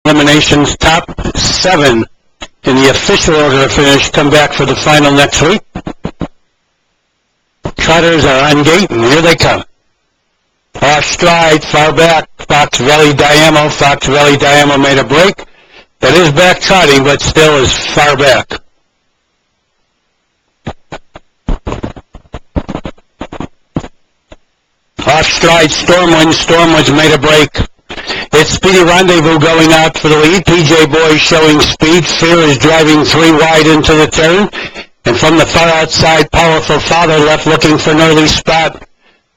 eliminations, top 7 in the official order of finish come back for the final next week. Trotters are on gate, and here they come. Off stride, far back, Fox Valley Diamo. Fox Valley Diamo made a break. That is back trotting, but still is far back. Off stride, Storm Winds made a break. It's Speedy Rendezvous going out for the lead. PJ Boy showing speed. Fear is driving 3 wide into the turn. And from the far outside, Powerful Father left looking for an early spot.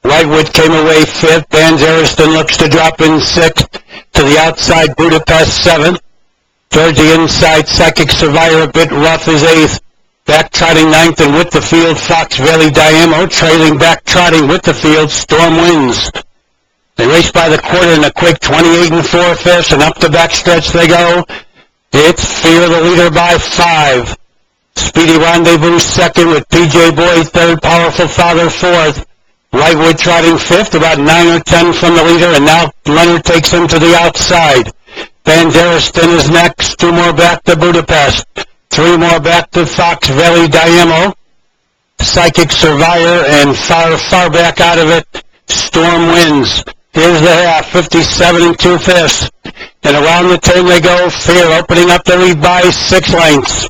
Whitewood came away 5th. Van Ariston looks to drop in 6th. To the outside, Budapest 7th. Towards the inside, Psychic Survivor a bit rough is 8th. Back trotting 9th, and with the field, Fox Valley Diamo. Trailing back trotting with the field, Storm Winds. They race by the quarter in a quick 28 4/5, and up the backstretch they go. It's Fear the leader by 5. Speedy Rendezvous 2nd with PJ Boy 3rd, Powerful Father 4th. Whitewood trotting 5th, about 9 or 10 from the leader, and now Leonard takes him to the outside. Van Ariston is next, 2 more back to Budapest. 3 more back to Fox Valley Diamo. Psychic Survivor, and far back out of it, Storm Winds. Here's the half, 57 2/5. And around the turn they go. Fear opening up the lead by 6 lengths.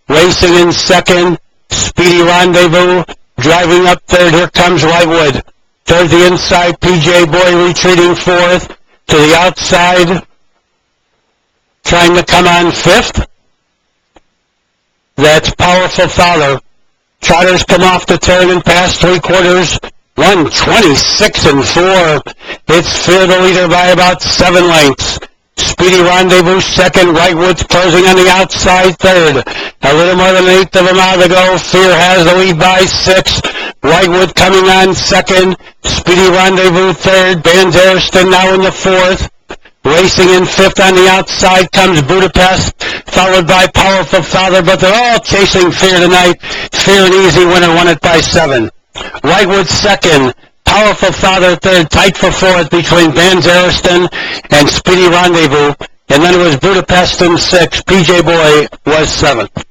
Racing in 2nd, Speedy Rendezvous. Driving up 3rd, here comes Whitewood. Towards the inside, PJ Boy retreating 4th. To the outside, trying to come on 5th. That's Powerful Father. Trotters come off the turn and pass 3/4. 1:26 4. It's Fear the leader by about 7 lengths. Speedy Rendezvous 2nd. Whitewood's closing on the outside 3rd. A little more than 1/8 of a mile to go. Fear has the lead by 6. Whitewood coming on 2nd. Speedy Rendezvous 3rd. Van Ariston now in the 4th. Racing in 5th on the outside comes Budapest, followed by Powerful Father, but they're all chasing Fear tonight. Fear an easy winner, won it by 7. Whitewood 2nd, Powerful Father 3rd, tight for 4th between Van Ariston and Speedy Rendezvous, and then it was Budapest in 6th. PJ Boy was 7th.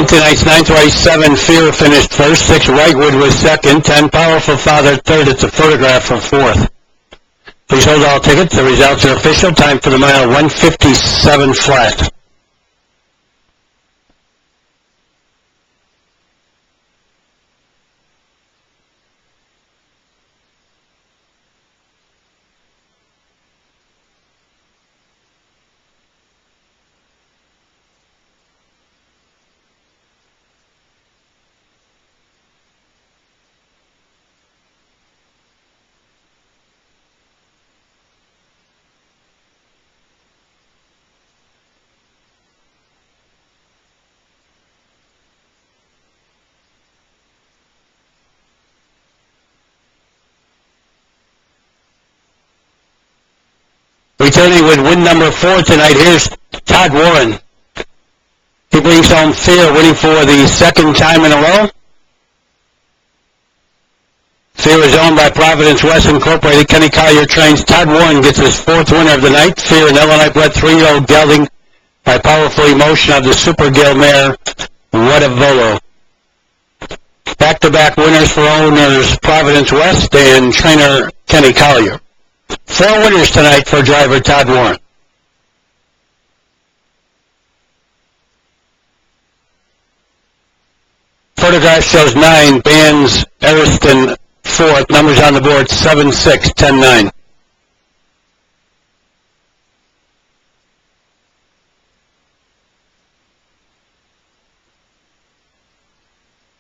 Tonight's 9th race, 7 Fear finished 1st, 6 Whitewood was 2nd, 10 Powerful Father 3rd. It's a photograph for 4th. Please hold all tickets. The results are official. Time for the mile, 1:57 flat. Returning with win number 4 tonight, here's Todd Warren. He brings home Fear, winning for the 2nd time in a row. Fear is owned by Providence West Incorporated. Kenny Collier trains. Todd Warren gets his 4th winner of the night. Fear, an Illinois bred 3-year-old gelding by Powerful Emotion of the Super Gill mare, What a Volo. Back-to-back winners for owners Providence West and trainer Kenny Collier. 4 winners tonight for driver Todd Warren. photograph shows 9, Bands, Ariston, 4th. Numbers on the board, 7, 6, 10, 9.